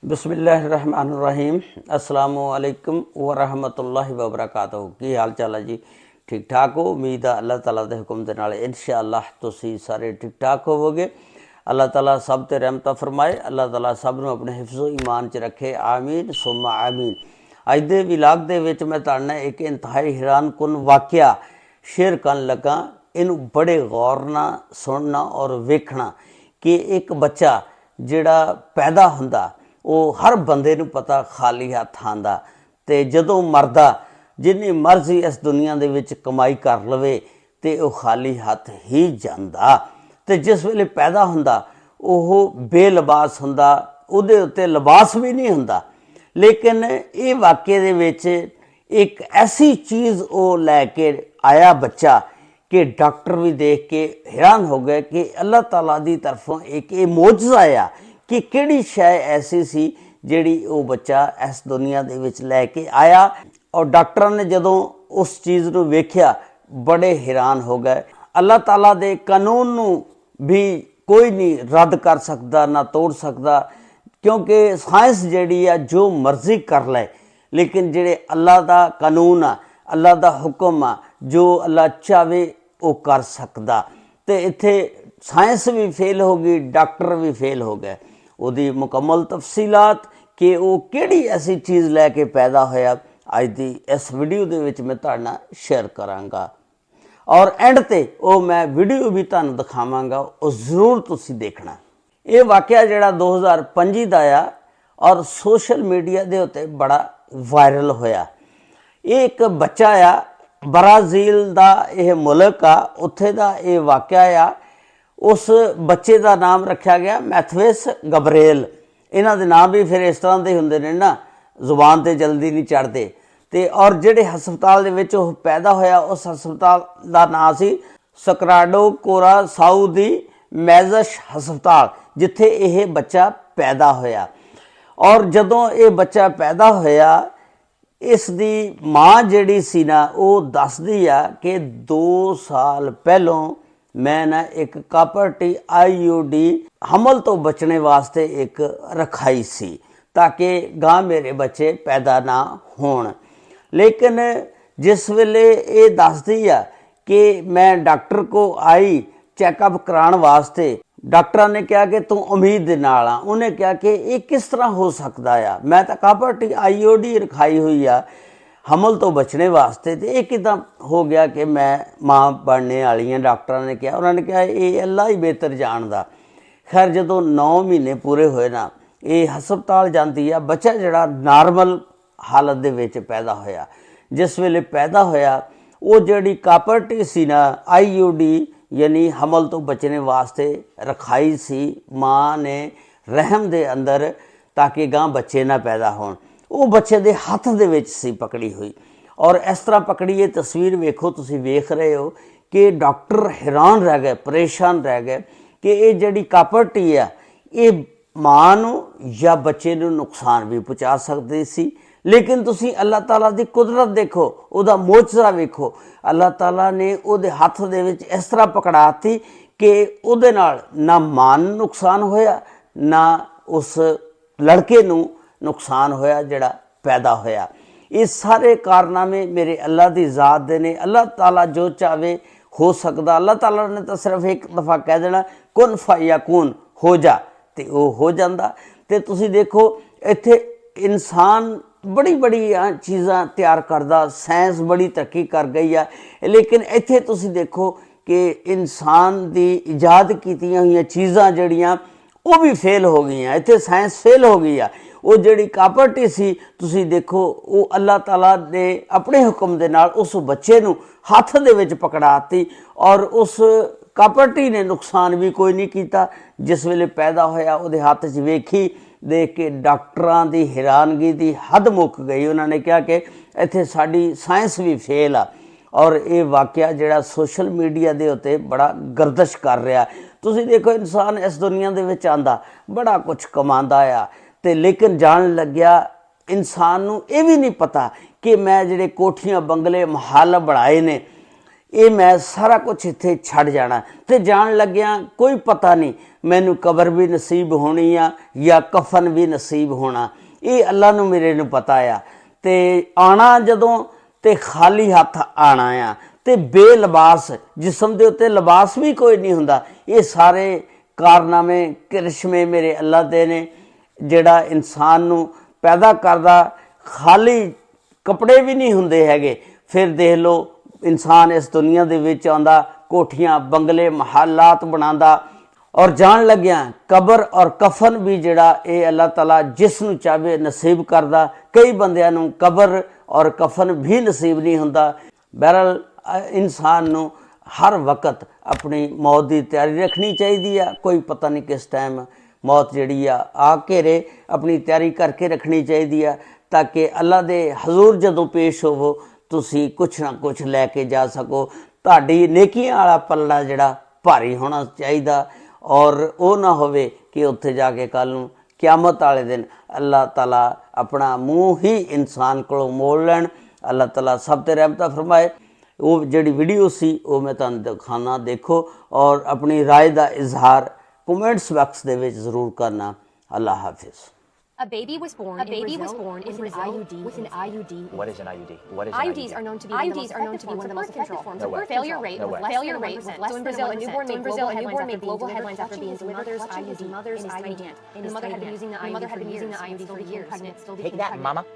बिस्मिल्लाहिर्रहमानिर्रहीम अस्सलामुअलैकुम वरहमतुल्लाहि वबरकातुहू। की हाल चाल है जी? ठीक ठाक हो? उम्मीद है अल्लाह ताला के हुक्म के नाल इंशाअल्लाह तुसी सारे ठीक ठाक होवोगे। अल्लाह ताला सब ते रहमत फरमाए। अल्लाह ताला सब नूं अपने हिफ्ज़ो ईमान च रखे। आमीन सुम्मा आमीन। अज दे विलाग दे विच मैं तुहाडे नाल एक इंतहाई हैरान कुन वाक़या शेयर करन लगा। इनू बड़े गौर नाल सुनना और वेखना कि एक बच्चा जिहड़ा पैदा हुंदा ਉਹ हर बंदे नूं पता खाली हत्थ आंदा ते जदों मरदा जिन्नी मर्जी इस दुनिया दे विच कमाई कर लवे ते ਉਹ खाली हत्थ ही ਜਾਂਦਾ। ते जिस वेले पैदा हुंदा ਉਹ बेलिबास हुंदा, ਉਹਦੇ उत्ते लिबास भी नहीं हुंदा। लेकिन ये वाक़े दे विच एक ऐसी चीज़ वो लैके आया बच्चा कि डॉक्टर भी देख के हैरान हो गए कि अल्लाह ताला दी तरफों एक ये मोजज़ा आया कि किहड़ी शै ऐसी सी जिहड़ी वो बच्चा इस दुनिया दे विच लैके आया। और डॉक्टर ने जदों उस चीज़ नूं वेख्या बड़े हैरान हो गए। अल्लाह ताला दे कानून नूं भी कोई नहीं रद्द कर सकदा ना तोड़ सकदा, क्योंकि साइंस जिहड़ी आ जो मर्जी कर ले, लेकिन जिहड़े अल्लाह दा कानून आ, अल्लाह दा हुक्म आ, जो अल्लाह चाहे वो कर सकदा। ते इत्थे साइंस भी फेल हो गई, डॉक्टर भी फेल हो गए। ਉਹਦੀ मुकम्मल तफसीलात कि वो किहड़ी ऐसी चीज़ लैके पैदा होया अज दी इस वीडियो दे विच मैं तुहाडे नाल शेयर करांगा। और एंड ते वो मैं वीडियो भी तुहानूं दिखावांगा, वो जरूर तुसीं देखना। ये वाक़या जिहड़ा 2025 दा आ और सोशल मीडिया दे उत्ते बड़ा वायरल होया। ये एक बच्चा आ, ब्राज़ील दा यह मुल्क आ, उत्थे दा ये वाक़या आ। उस बच्चे का नाम रखा गया मैथवेस गब्रिएल। इन्हां दे नाम भी फिर इस तरह के हुंदे ने ना, जुबान ते जल्दी नहीं चढ़ते। ते और जिहड़े हस्पताल दे विच ओह पैदा होया उस हस्पताल का नाम सी सक्राडो कोरा साऊ दी मैजश हस्पताल, जिथे यह बच्चा पैदा होया। और जदों ये बच्चा पैदा होया इस दी माँ जिहड़ी सी ना वो दसदी आ कि 2 साल पहलों मैं ना एक कापरटी IUD हमल तो बचने वास्ते एक रखाई सी ताकि गां मेरे बच्चे पैदा ना होण। लेकिन जिस वेले ये दसदी आ कि मैं डॉक्टर को आई चैकअप कराण वास्ते, डॉक्टर ने कहा कि तू उम्मीद दे नाल आ। उन्हें कहा कि ये किस तरह हो सकता आ, मैं तो कापरटी IUD रखाई हुई आ हमल तो बचने वास्ते, तो ये किदां हो गया कि मैं माँ बनने वाली हाँ। डॉक्टर ने कहा, उन्होंने कहा ये अल्लाह ही बेहतर जानदा। खैर जदों 9 महीने पूरे होए ना, ये हस्पताल जाती है। बच्चा जिहड़ा नॉर्मल हालत दे विच पैदा होया। जिस वेले पैदा होया वो जिहड़ी कापरटी सी ना IUD यानी हमल तो बचने वास्ते रखाई सी माँ ने रहम दे अंदर ताकि गां बच्चे ना पैदा होण, वो बच्चे दे हत्थ दे विच सी पकड़ी हुई। और इस तरह पकड़ी ये तस्वीर वेखो, तुसीं वेख रहे हो कि डॉक्टर हैरान रह गए, परेशान रह गए कि ये जिहड़ी कापरटी आ ये माँ नूं या बच्चे नूं नुकसान भी पहुँचा सकदी सी। लेकिन तुसीं अल्लाह ताला दी कुदरत देखो, उहदा मोजज़ा वेखो। अल्लाह ताला ने उहदे हत्थ दे विच इस तरह पकड़ाती कि उहदे नाल ना मां नूं नुकसान होया ना उस लड़के नूं नुकसान होया जिहड़ा पैदा होया। ये सारे कारनामे मेरे अल्लाह दी ज़ात दे ने। अल्लाह ताला जो चाहे हो सकदा। अल्लाह ताला ने तो सिर्फ एक दफ़ा कह देना कुन फयकून, हो जा, ते वो हो जांदा। ते तुसीं देखो इत्थे इंसान बड़ी बड़ी चीज़ां तैयार करदा, साइंस बड़ी तरक्की कर गई है। लेकिन इत्थे तुसीं देखो कि इंसान दी ईजाद कीतियां हुई चीज़ां जिहड़ियां वो भी फेल हो गई। इत्थे साइंस फेल हो गई है। वो जिहड़ी कापरटी सी तुसीं देखो, वो अल्लाह ताला ने अपने हुक्म दे नाल उस बच्चे नूं हत्थ दे विच पकड़ाती और उस कापरटी ने नुकसान भी कोई नहीं कीता। जिस वेले पैदा होया उहदे हत्थ 'च वेखी, देख के डॉक्टरां दी हैरानगी दी हद मुक गई। उन्होंने कहा कि इत्थे साडी साइंस भी फेल आ। और ये वाक़या जिहड़ा सोशल मीडिया दे उत्ते बड़ा गर्दिश कर रहा। तुसीं देखो इंसान इस दुनिया दे विच आंदा बड़ा कुछ कमांदा आ, ते लेकिन जान लग्या इंसान नूं ये भी नहीं पता कि मैं जिहड़े कोठियां बंगले महल बनाए ने ਇਹ ਮੈਂ ਸਾਰਾ ਕੁਝ ਇੱਥੇ ਛੱਡ ਜਾਣਾ ਤੇ ਜਾਣ ਲੱਗਿਆਂ ਕੋਈ ਪਤਾ ਨਹੀਂ ਮੈਨੂੰ ਕਬਰ ਵੀ ਨਸੀਬ ਹੋਣੀ ਆ ਜਾਂ ਕਫਨ ਵੀ ਨਸੀਬ ਹੋਣਾ, ਇਹ ਅੱਲਾ ਨੂੰ ਮੇਰੇ ਨੂੰ ਪਤਾ ਆ। ਤੇ ਆਣਾ ਜਦੋਂ ਤੇ ਖਾਲੀ ਹੱਥ ਆਣਾ ਆ ਤੇ ਬੇਲਿਬਾਸ, ਜਿਸਮ ਦੇ ਉੱਤੇ ਲਿਬਾਸ ਵੀ ਕੋਈ ਨਹੀਂ ਹੁੰਦਾ। ਇਹ ਸਾਰੇ ਕਾਰਨਾਮੇ ਕਰਿਸ਼ਮੇ ਮੇਰੇ ਅੱਲਾ ਦੇ ਨੇ, ਜਿਹੜਾ ਇਨਸਾਨ ਨੂੰ ਪੈਦਾ ਕਰਦਾ। ਖਾਲੀ ਕੱਪੜੇ ਵੀ ਨਹੀਂ ਹੁੰਦੇ ਹੈਗੇ। ਫਿਰ ਦੇਖ ਲਓ ਇਨਸਾਨ ਇਸ ਦੁਨੀਆ ਦੇ ਵਿੱਚ ਆਉਂਦਾ, ਕੋਠੀਆਂ ਬੰਗਲੇ ਮਹਾਲਾਤ ਬਣਾਉਂਦਾ, ਔਰ ਜਾਣ ਲੱਗਿਆ ਕਬਰ ਔਰ ਕਫਨ ਵੀ ਜਿਹੜਾ ਇਹ ਅੱਲਾਹ ਤਾਲਾ ਜਿਸ ਨੂੰ ਚਾਹੇ ਨਸੀਬ ਕਰਦਾ। ਕਈ ਬੰਦਿਆਂ ਨੂੰ ਕਬਰ ਔਰ ਕਫਨ ਵੀ ਨਸੀਬ ਨਹੀਂ ਹੁੰਦਾ। ਬਹਰਹਾਲ ਇਨਸਾਨ ਨੂੰ ਹਰ ਵਕਤ ਆਪਣੀ ਮੌਤ ਦੀ ਤਿਆਰੀ ਰੱਖਣੀ ਚਾਹੀਦੀ ਆ। ਕੋਈ ਪਤਾ ਨਹੀਂ ਕਿਸ ਟਾਈਮ ਮੌਤ ਜਿਹੜੀ ਆ ਘੇਰੇ, ਆਪਣੀ ਤਿਆਰੀ ਕਰਕੇ ਰੱਖਣੀ ਚਾਹੀਦੀ ਆ ਤਾਂ ਕਿ ਅੱਲਾ ਦੇ ਹਜ਼ੂਰ ਜਦੋਂ ਪੇਸ਼ ਹੋਵੋ ਤੁਸੀਂ ਕੁਛ ਨਾ ਕੁਛ ਲੈ ਕੇ ਜਾ ਸਕੋ। ਤੁਹਾਡੀ ਨੇਕੀਆਂ ਵਾਲਾ ਪੱਲਾ ਜਿਹੜਾ ਭਾਰੀ ਹੋਣਾ ਚਾਹੀਦਾ, ਔਰ ਉਹ ਨਾ ਹੋਵੇ ਕਿ ਉੱਥੇ ਜਾ ਕੇ ਕੱਲ੍ਹ ਨੂੰ ਕਿਆਮਤ ਵਾਲੇ ਦਿਨ ਅੱਲਾਹ ਤਾਲਾ ਆਪਣਾ ਮੂੰਹ ਹੀ ਇਨਸਾਨ ਕੋਲੋਂ ਮੋੜ ਲੈਣ। ਅੱਲਾਹ ਤਾਲਾ ਸਭ 'ਤੇ ਰਹਿਮਤਾਂ ਫਰਮਾਏ। ਉਹ ਜਿਹੜੀ ਵੀਡੀਓ ਸੀ ਉਹ ਮੈਂ ਤੁਹਾਨੂੰ ਦਿਖਾਉਣਾ, ਦੇਖੋ ਔਰ ਆਪਣੀ ਰਾਏ ਦਾ ਇਜ਼ਹਾਰ ਕਮੈਂਟਸ ਬਾਕਸ ਦੇ ਵਿੱਚ ਜ਼ਰੂਰ ਕਰਨਾ। ਅੱਲਾਹ ਹਾਫਿਜ਼। A baby was born in Brazil with an IUD. What is an IUD? What is an IUDs are known to be one of the most effective forms of birth control. Failure rate with less than 1%. So in Brazil, a newborn made global headlines after being delivered clutching his mother's IUD. And the mother had been using the IUD for years. Take that, mama.